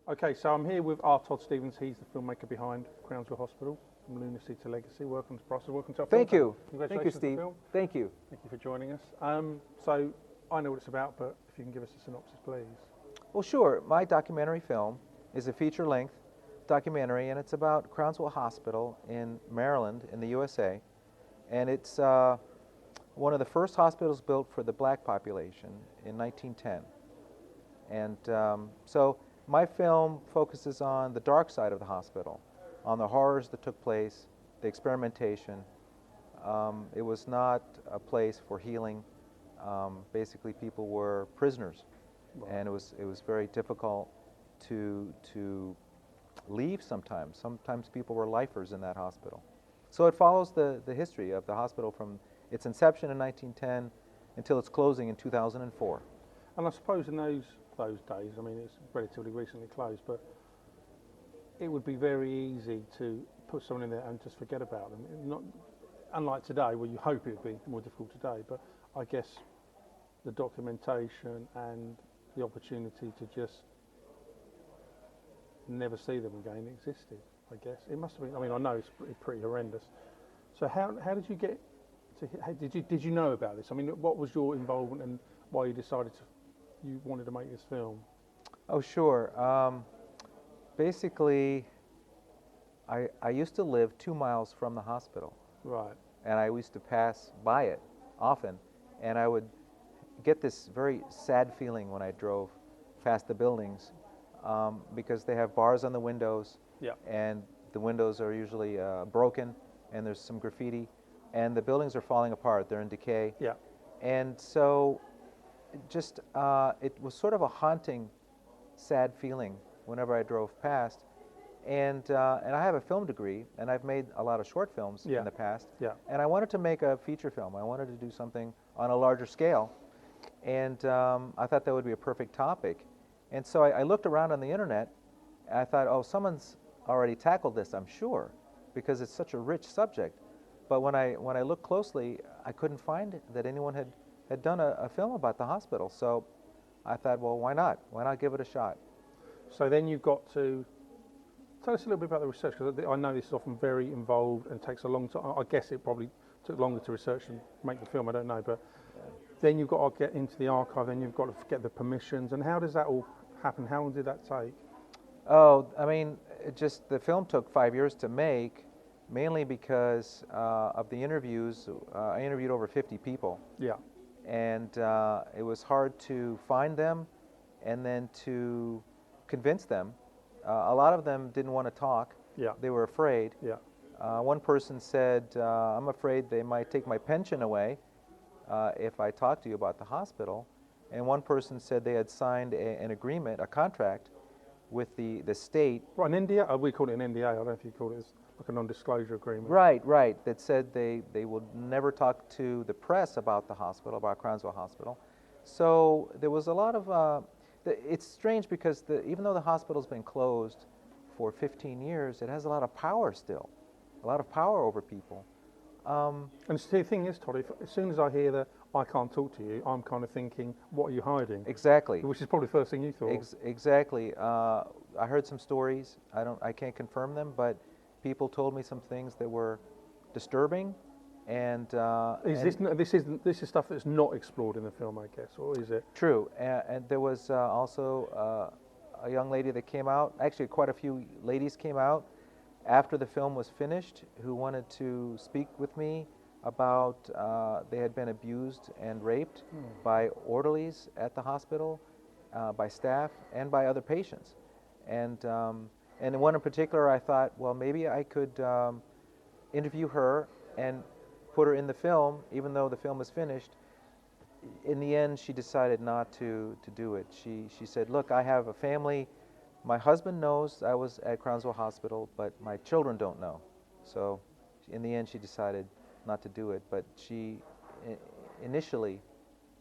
Okay, so I'm here with Todd Stevens. He's the filmmaker behind Crownsville Hospital, From Lunacy to Legacy. Welcome to Brussels. Welcome to our film. Thank you. Congratulations Thank you, Steve. on the film. Thank you. Thank you for joining us. So I know what it's about, but if you can give us a synopsis, please. Well, sure. My documentary film is a feature-length documentary, and it's about Crownsville Hospital in Maryland in the USA. And it's one of the first hospitals built for the black population in 1910. And so my film focuses on the dark side of the hospital, on the horrors that took place, the experimentation. It was not a place for healing. Basically, people were prisoners, and it was very difficult to leave sometimes. Sometimes people were lifers in that hospital. So it follows the history of the hospital from its inception in 1910 until its closing in 2004. And I suppose in those days, I mean, it's relatively recently closed, but it would be very easy to put someone in there and just forget about them. Not unlike today, where you hope it would be more difficult today, but I guess the documentation and the opportunity to just never see them again existed. I guess it must have been. I mean, I know it's pretty horrendous. So how did you get to? Did you know about this? I mean, what was your involvement and why you decided you wanted to make this film? Oh, sure. Basically, I used to live 2 miles from the hospital. Right. And I used to pass by it often, and I would get this very sad feeling when I drove past the buildings because they have bars on the windows, yeah, and the windows are usually broken, and there's some graffiti, and the buildings are falling apart. They're in decay. Yeah. And so just it was sort of a haunting, sad feeling whenever I drove past. And I have a film degree, and I've made a lot of short films in the past. Yeah. And I wanted to make a feature film. I wanted to do something on a larger scale. And I thought that would be a perfect topic. And so I looked around on the internet, and I thought, oh, someone's already tackled this, I'm sure, because it's such a rich subject. But when I looked closely, I couldn't find that anyone had done a film about the hospital. So I thought, well, why not? Why not give it a shot? So then you got to tell us a little bit about the research, because I know this is often very involved and takes a long time. I guess it probably took longer to research and make the film, I don't know. But then you've got to get into the archive, then you've got to get the permissions. And how does that all happen? How long did that take? Oh, I mean, the film took 5 years to make, mainly because of the interviews. I interviewed over 50 people. Yeah. And it was hard to find them and then to convince them. A lot of them didn't want to talk. Yeah. They were afraid. Yeah. One person said, I'm afraid they might take my pension away if I talk to you about the hospital. And one person said they had signed an agreement, a contract, with the state. Right, an NDA? We call it an NDA. I don't know if you call it like a non-disclosure agreement. Right. That said they would never talk to the press about the hospital, about Crownsville Hospital. So there was a lot of... it's strange because even though the hospital's been closed for 15 years, it has a lot of power still, a lot of power over people. And the thing is, Todd, as soon as I hear that I can't talk to you, I'm kind of thinking, what are you hiding? Exactly. Which is probably the first thing you thought. Exactly. I heard some stories. I can't confirm them, but people told me some things that were disturbing. And this is stuff that's not explored in the film, I guess, or is it? True. And there was also a young lady that came out. Actually, quite a few ladies came out after the film was finished who wanted to speak with me about they had been abused and raped by orderlies at the hospital, by staff, and by other patients. And one in particular, I thought, well, maybe I could interview her and put her in the film, even though the film is finished. In the end, she decided not to do it. She said, look, I have a family. My husband knows I was at Crownsville Hospital, but my children don't know. So in the end, she decided not to do it, but she initially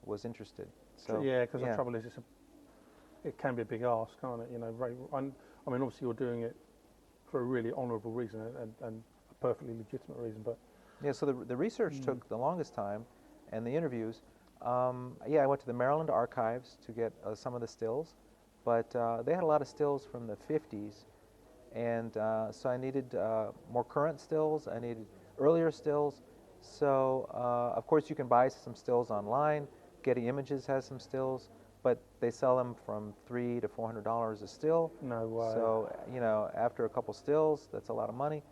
was interested. So yeah, because the trouble is, it can be a big ask, can't it? You know, I mean, obviously you're doing it for a really honourable reason and a perfectly legitimate reason, but yeah. So the research took the longest time, and the interviews. I went to the Maryland archives to get some of the stills, but they had a lot of stills from the 50s, and so I needed more current stills. I needed earlier stills. So of course you can buy some stills online. Getty Images has some stills, but they sell them from $300 to $400 a still. No way. So you know, after a couple stills, that's a lot of money.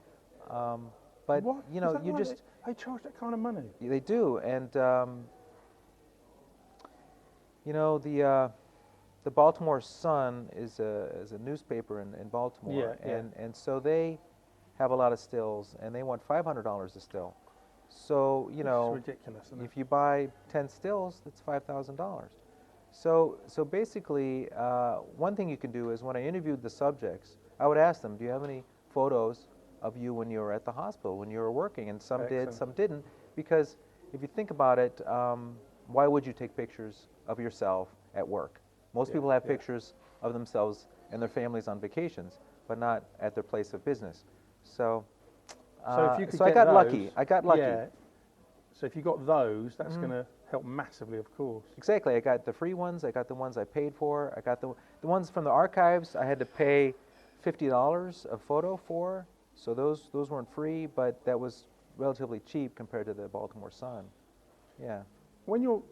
But What? you know, Is that you right? just They charge that kind of money? they do, and you know, the Baltimore Sun is a newspaper in Baltimore, Yeah, yeah. and so they have a lot of stills, and they want $500 a still. So you know, It's ridiculous, isn't it? if you buy 10 stills, that's $5,000. So basically, one thing you can do is when I interviewed the subjects, I would ask them, "Do you have any photos of you when you were at the hospital, when you were working?" And some did, Excellent. some didn't, because if you think about it, why would you take pictures of yourself at work? Most Yeah, people have yeah. pictures of themselves and their families on vacations, but not at their place of business. So, So if you could so I get got those, lucky. I got lucky. Yeah. So if you got those, that's Mhm. going to help massively, of course. Exactly. I got the free ones. I got the ones I paid for. I got the ones from the archives. I had to pay $50 a photo for. So those weren't free, but that was relatively cheap compared to the Baltimore Sun. Yeah. When you're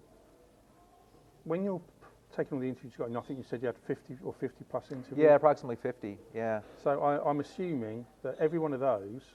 taking all the interviews you got, and I think you said you had 50 or 50 plus interviews. Yeah, approximately 50. Yeah. So I'm assuming that every one of those,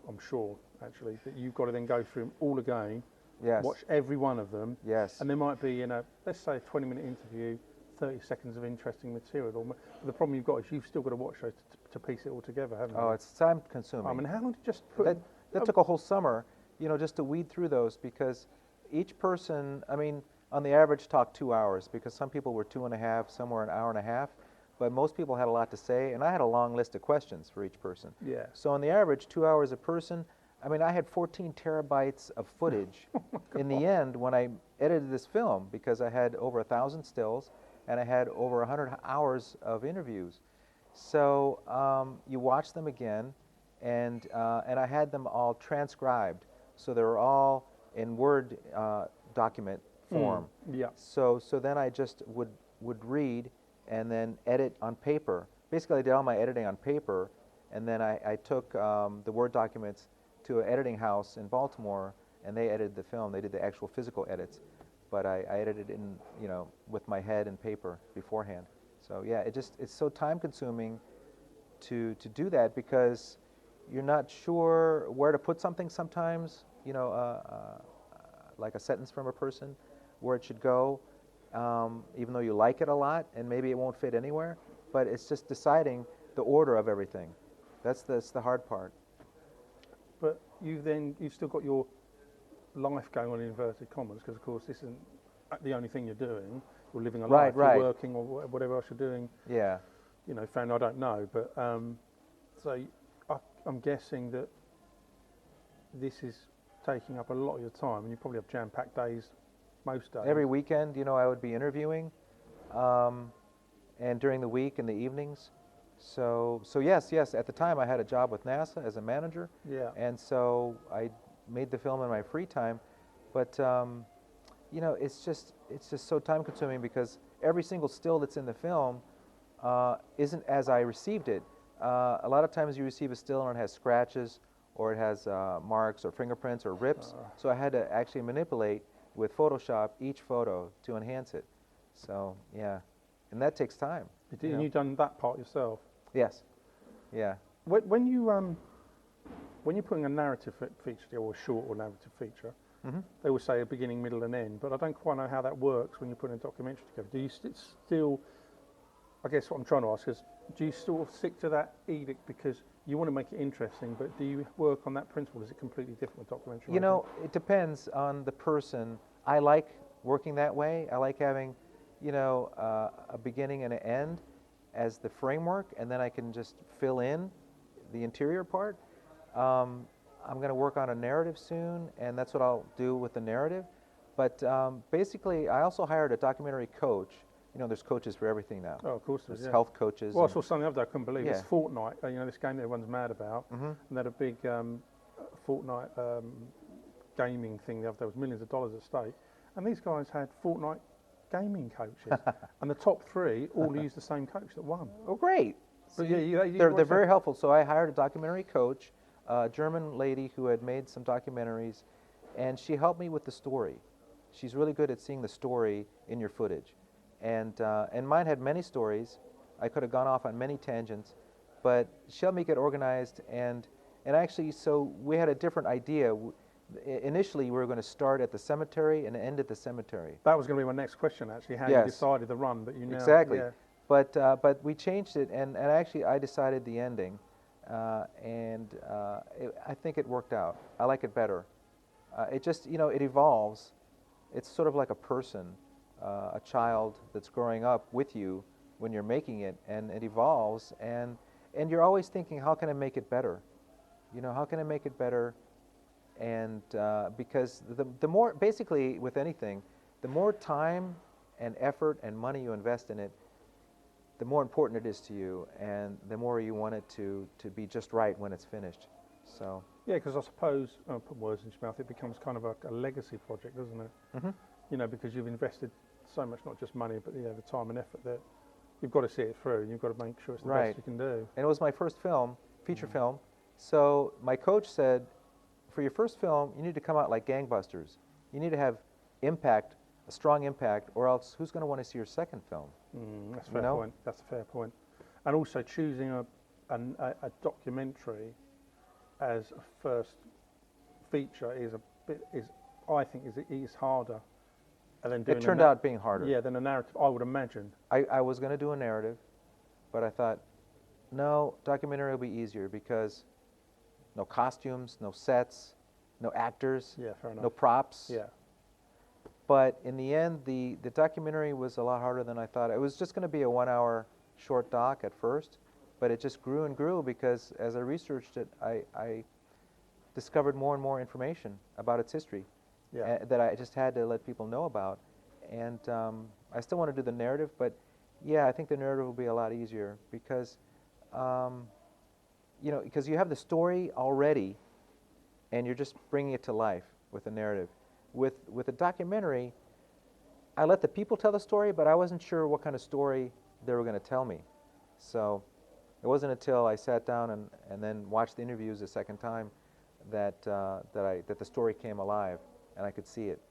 I'm sure actually, that you've got to then go through them all again, Yes. watch every one of them, Yes. and there might be, let's say a 20-minute interview, 30 seconds of interesting material. But the problem you've got is you've still got to watch those to piece it all together, haven't you? Oh, it's time consuming. I mean, how long did you just put? That took a whole summer, you know, just to weed through those, because each person, I mean, on the average talked 2 hours, because some people were 2.5, some were an hour and a half, but most people had a lot to say, and I had a long list of questions for each person. Yeah. So on the average, 2 hours a person. I mean, I had 14 terabytes of footage in the end when I edited this film, because I had over 1,000 stills and I had over 100 hours of interviews. So you watch them again, and I had them all transcribed, so they were all in Word document form. Yeah. So then I just would read and then edit on paper. Basically, I did all my editing on paper, and then I took the Word documents to an editing house in Baltimore, and they edited the film. They did the actual physical edits, but I edited it in, you know, with my head and paper beforehand. So yeah, it's so time consuming to do that, because you're not sure where to put something sometimes, you know, like a sentence from a person, where it should go, even though you like it a lot, and maybe it won't fit anywhere, but it's just deciding the order of everything. That's the hard part. But you've still got your life going on in inverted commas, because of course this isn't the only thing you're doing. You're living a life, Right. you're working, or whatever else you're doing. Yeah. You know, I don't know, but so I'm guessing that this is taking up a lot of your time, and you probably have jam-packed days most days. Every weekend, you know, I would be interviewing, and during the week in the evenings. So yes, at the time I had a job with NASA as a manager, Yeah. and so I made the film in my free time, but you know, it's just so time consuming, because every single still that's in the film isn't as I received it. A lot of times you receive a still and it has scratches, or it has marks or fingerprints or rips, so I had to actually manipulate with Photoshop each photo to enhance it. So yeah, and that takes time. And you've done that part yourself. Yes. Yeah. When you're putting a narrative feature or a short or narrative feature, they will say a beginning, middle, and end. But I don't quite know how that works when you're putting a documentary together. Do you still? I guess what I'm trying to ask is, do you sort of stick to that edict because you want to make it interesting, but do you work on that principle? Is it completely different with documentary? You know, it depends on the person. I like working that way. I like having, you know, a beginning and an end as the framework, and then I can just fill in the interior part. I'm going to work on a narrative soon, and that's what I'll do with the narrative. But basically, I also hired a documentary coach. You know, there's coaches for everything now. Oh, of course There's yeah. health coaches. Well, I saw something the other day I couldn't believe. Yeah. It's Fortnite. You know, this game that everyone's mad about. And they had a big Fortnite gaming thing the other day. There was millions of dollars at stake. And these guys had Fortnite gaming coaches, and the top 3 all used the same coach that won. Oh, great. But See, yeah, they're very helpful. So I hired a documentary coach, a German lady who had made some documentaries, and she helped me with the story. She's really good at seeing the story in your footage. And mine had many stories. I could have gone off on many tangents, but she helped me get organized. And actually, so we had a different idea. Initially, we were going to start at the cemetery and end at the cemetery. That was going to be my next question, actually, how you Yes. decided the run, but you now... Exactly. Yeah. But we changed it, and actually I decided the ending, I think it worked out. I like it better. It just, it evolves. It's sort of like a person, a child that's growing up with you when you're making it, and it evolves, and you're always thinking, how can I make it better? How can I make it better? And because the more, basically with anything, the more time and effort and money you invest in it, the more important it is to you, and the more you want it to be just right when it's finished. So Yeah, because I suppose, I'll put words in your mouth, it becomes kind of a legacy project, doesn't it? Because you've invested so much, not just money, but the time and effort that you've got to see it through. You've got to make sure it's the best you can do. And it was my first film, feature film. So my coach said, for your first film, you need to come out like gangbusters. You need to have impact, a strong impact, or else who's going to want to see your second film? That's a fair point. That's a fair point. And also choosing a documentary as a first feature I think is harder. And then doing it turned out being harder. Yeah, than a narrative, I would imagine. I was going to do a narrative, but I thought, no, documentary will be easier because no costumes, no sets, no actors, fair enough. no props. Yeah. But in the end, the documentary was a lot harder than I thought. It was just going to be a 1-hour short doc at first, but it just grew and grew because as I researched it, I discovered more and more information about its history that I just had to let people know about. And I still want to do the narrative, but yeah, I think the narrative will be a lot easier because, because you have the story already and you're just bringing it to life with the narrative. With a documentary, I let the people tell the story, but I wasn't sure what kind of story they were going to tell me. So it wasn't until I sat down and then watched the interviews a second time that the story came alive and I could see it.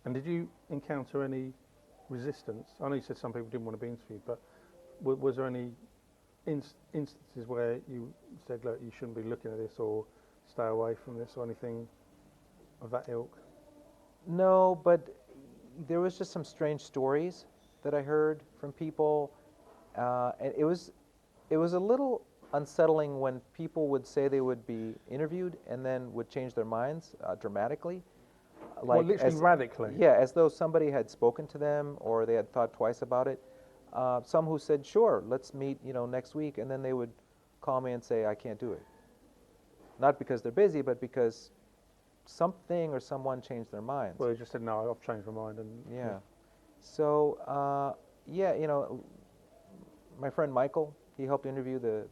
And did you encounter any resistance? I know you said some people didn't want to be interviewed, but was there any instances where you said, look, you shouldn't be looking at this or stay away from this or anything of that ilk? No, but there was just some strange stories that I heard from people, and it was a little unsettling when people would say they would be interviewed and then would change their minds dramatically. Like literally radically? Yeah, as though somebody had spoken to them or they had thought twice about it. Some who said, sure, let's meet next week, and then they would call me and say, I can't do it. Not because they're busy, but because something or someone changed their minds. Well, they just said, no, I've changed my mind. And yeah. So, my friend Michael, he helped interview the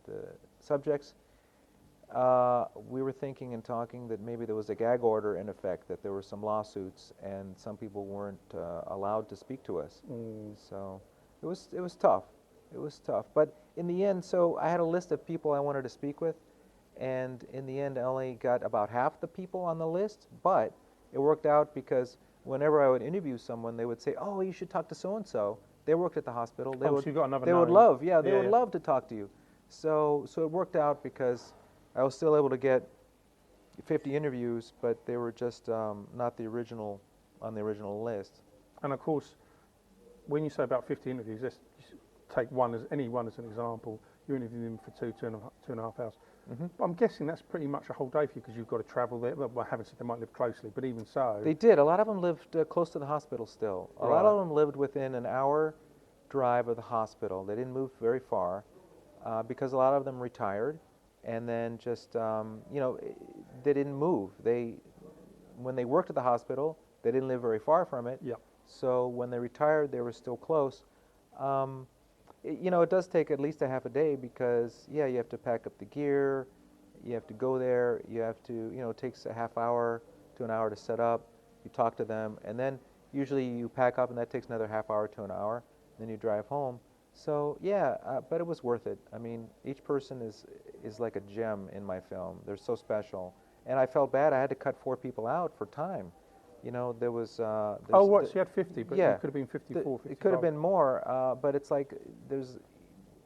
subjects. We were thinking and talking that maybe there was a gag order in effect, that there were some lawsuits and some people weren't allowed to speak to us. So it was tough. It was tough. But in the end, so I had a list of people I wanted to speak with. And in the end, I only got about half the people on the list, but it worked out because whenever I would interview someone, they would say, oh, you should talk to so-and-so. They worked at the hospital. They would, so you got another they would name. love, they would love to talk to you. So it worked out because I was still able to get 50 interviews, but they were just not the original, on the original list. And of course, when you say about 50 interviews, let's take any one as an example. You're interviewing them for two and a half hours. But I'm guessing that's pretty much a whole day for you because you've got to travel there. Well, I haven't said they might live closely, but even so. They did. A lot of them lived close to the hospital still. A lot of them lived within an hour drive of the hospital. They didn't move very far because a lot of them retired and then just, they didn't move. When they worked at the hospital, they didn't live very far from it. Yep. So when they retired, they were still close. It does take at least a half a day because, you have to pack up the gear, you have to go there, you have to, it takes a half hour to an hour to set up, you talk to them, and then Usually you pack up and that takes another half hour to an hour, then you drive home. So yeah, but it was worth it. I mean, each person is like a gem in my film. They're so special. And I felt bad. I had to cut 4 people out for time. You know, there was... oh, right, so you had 50, but yeah, it could have been 54, 55. it could have been more, but it's like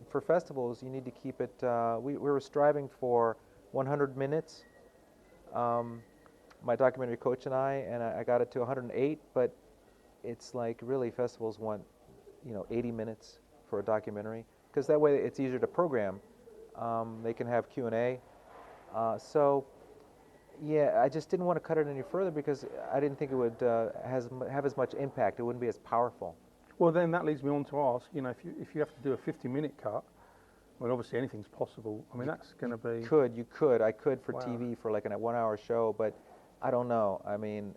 for festivals, you need to keep it... we were striving for 100 minutes, my documentary coach and I got it to 108, but it's like really festivals want, 80 minutes for a documentary, because that way it's easier to program. They can have Q&A. So, yeah, I just didn't want to cut it any further because I didn't think it would have as much impact. It wouldn't be as powerful. Well, then that leads me on to ask, if you have to do a 50-minute cut, well, obviously anything's possible. I mean, that's going to be... You could. I could for Wow. TV for like a 1-hour show, but I don't know. I mean,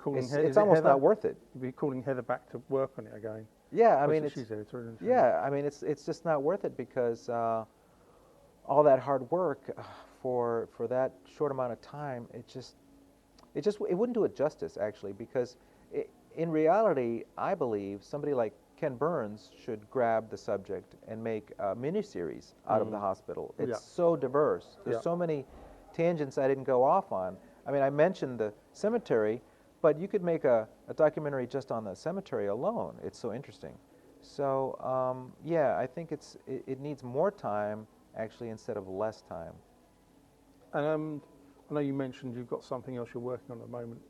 it's almost not worth it. You'd be calling Heather back to work on it again. Yeah, I mean, she's editor, isn't she? yeah, I mean, it's just not worth it because all that hard work for that short amount of time, it wouldn't do it justice actually, because in reality, I believe somebody like Ken Burns should grab the subject and make a miniseries out of the hospital. It's so diverse. There's so many tangents I didn't go off on. I mean, I mentioned the cemetery, but you could make a documentary just on the cemetery alone. It's so interesting. So, yeah, I think it needs more time, actually, instead of less time. And I know you mentioned you've got something else you're working on at the moment.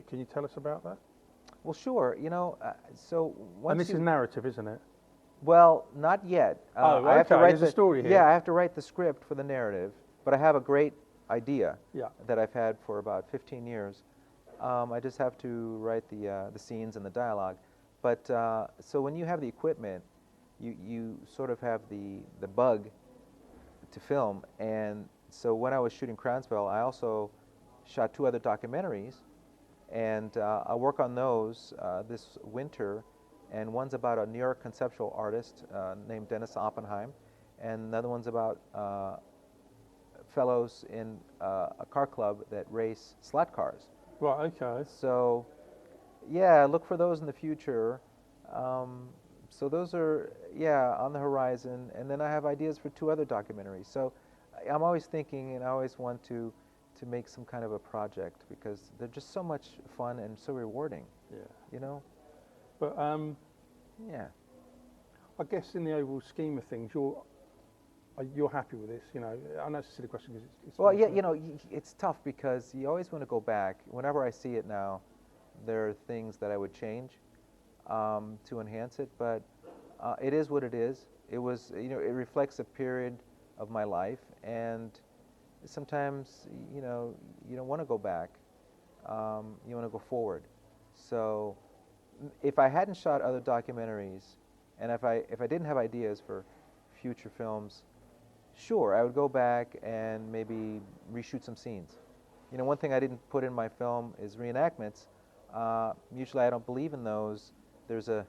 Can you tell us about that? Well, sure. So once and this is narrative, isn't it? Well, not yet. Okay. I have to write There's a story here. Yeah, I have to write the script for the narrative, but I have a great idea Yeah. that I've had for about 15 years. I just have to write the scenes and the dialogue. But so when you have the equipment, you sort of have the bug to film. And so when I was shooting Crownsville, I also shot 2 other documentaries, and I'll work on those this winter. And one's about a New York conceptual artist named Dennis Oppenheim, and another one's about fellows in a car club that race slot cars. Right, okay. So, yeah, look for those in the future. So those are, on the horizon. And then I have ideas for 2 other documentaries. So I'm always thinking, and I always want to make some kind of a project because they're just so much fun and so rewarding. Yeah. But yeah. I guess in the overall scheme of things, you're happy with this. I know it's a silly question because it's well, yeah, it's tough because you always want to go back. Whenever I see it now, there are things that I would change to enhance it, but it is what it is. It was, it reflects a period of my life, and sometimes, you don't want to go back. You want to go forward. So if I hadn't shot other documentaries, and if I didn't have ideas for future films, sure, I would go back and maybe reshoot some scenes. One thing I didn't put in my film is reenactments. Usually I don't believe in those. There's a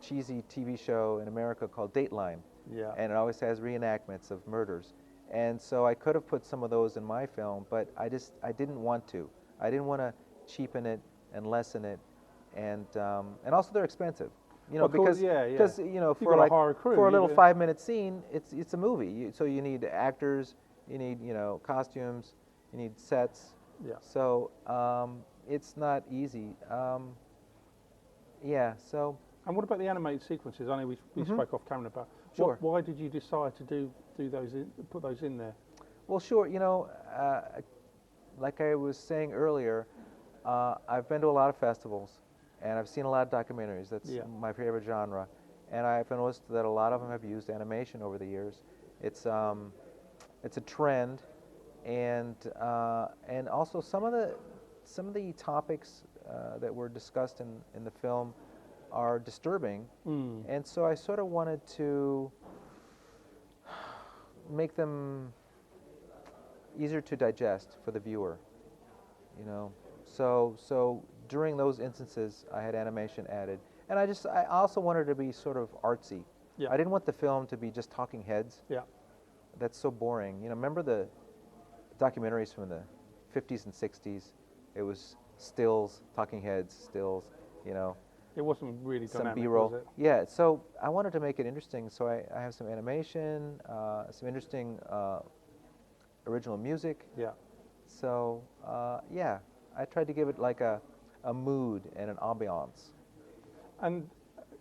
cheesy TV show in America called Dateline, and it always has reenactments of murders. And so I could have put some of those in my film, but I didn't want to. I didn't want to cheapen it and lessen it, and also they're expensive. Because for a little 5-minute scene, it's a movie. So you need actors, you need costumes, you need sets. Yeah. So it's not easy. So. And what about the animated sequences? I know we spoke off camera about. Sure. Why did you decide to do those put those in there? Well, sure. Like I was saying earlier, I've been to a lot of festivals, and I've seen a lot of documentaries. That's my favorite genre, and I've noticed that a lot of them have used animation over the years. It's a trend, and also some of the topics that were discussed in the film are disturbing, and so I sort of wanted to make them easier to digest for the viewer, So during those instances, I had animation added, and I also wanted to be sort of artsy. Yeah. I didn't want the film to be just talking heads. Yeah. That's so boring. Remember the documentaries from the 50s and 60s? It was stills, talking heads, stills, you know, It wasn't really some dynamic, B-roll. was it? Yeah, so I wanted to make it interesting. So I have some animation, some interesting original music. Yeah. So yeah, I tried to give it like a mood and an ambiance. And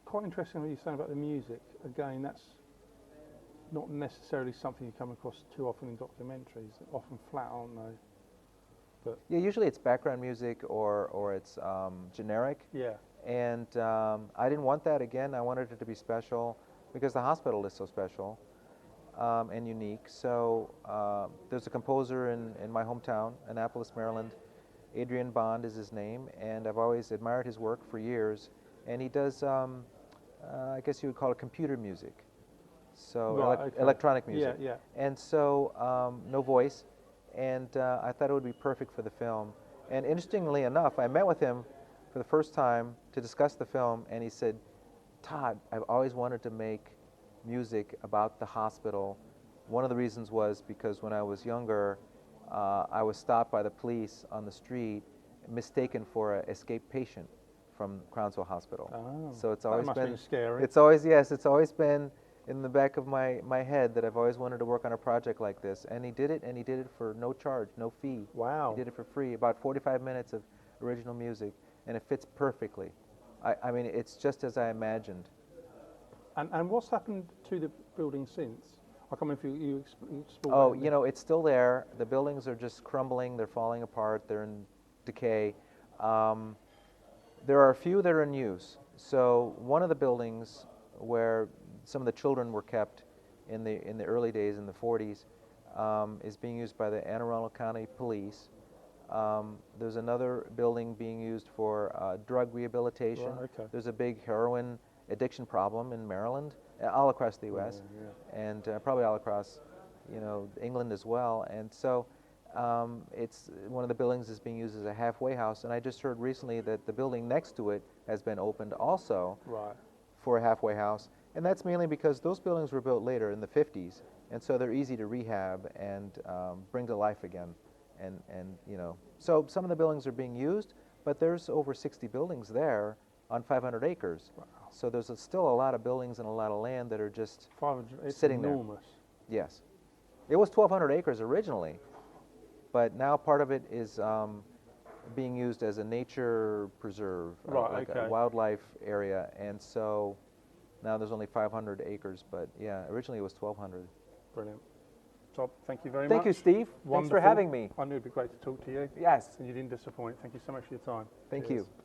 quite interesting what you're saying about the music. Again, that's not necessarily something you come across too often in documentaries. They're often flat, aren't they? Yeah, usually it's background music or it's generic. Yeah. And I didn't want that again. I wanted it to be special because the hospital is so special and unique. So there's a composer in my hometown, Annapolis, Maryland. Adrian Bond is his name, and I've always admired his work for years. And he does, I guess you would call it computer music. So Right, okay. electronic music. Yeah, And so no voice. And I thought it would be perfect for the film. And interestingly enough, I met with him for the first time to discuss the film, and he said, Todd, I've always wanted to make music about the hospital. One of the reasons was because when I was younger, I was stopped by the police on the street, mistaken for an escaped patient from Crownsville Hospital. Oh, So it's that always must been have been scary. It's always, yes, it's always been in the back of my head that I've always wanted to work on a project like this. And he did it for no charge, no fee. Wow. He did it for free, about 45 minutes of original music, and it fits perfectly. I mean, it's just as I imagined. And what's happened to the building since? I can't remember if you explored Oh, that. you know, it's still there. The buildings are just crumbling. They're falling apart. They're in decay. There are a few that are in use. So one of the buildings where some of the children were kept in the early days, in the 40s, is being used by the Anne Arundel County Police. There's another building being used for drug rehabilitation. Right, okay. There's a big heroin addiction problem in Maryland, all across the U.S., and probably all across, you know, England as well. And so it's one of the buildings is being used as a halfway house. And I just heard recently that the building next to it has been opened also Right. for a halfway house. And that's mainly because those buildings were built later in the 50s, and so they're easy to rehab and bring to life again. And you know, so some of the buildings are being used, but there's over 60 buildings there on 500 acres. Wow. So there's still a lot of buildings and a lot of land that are just 500, it's sitting there. enormous. Yes. It was 1,200 acres originally, but now part of it is being used as a nature preserve, Right, like okay. a wildlife area, and so now there's only 500 acres, but yeah, originally it was 1,200. Brilliant. Todd, thank you very much. Thank you, Steve. Thanks for Wonderful. having me. I knew it'd be great to talk to you, Yes. and you didn't disappoint. Thank you so much for your time. Thank Cheers. you.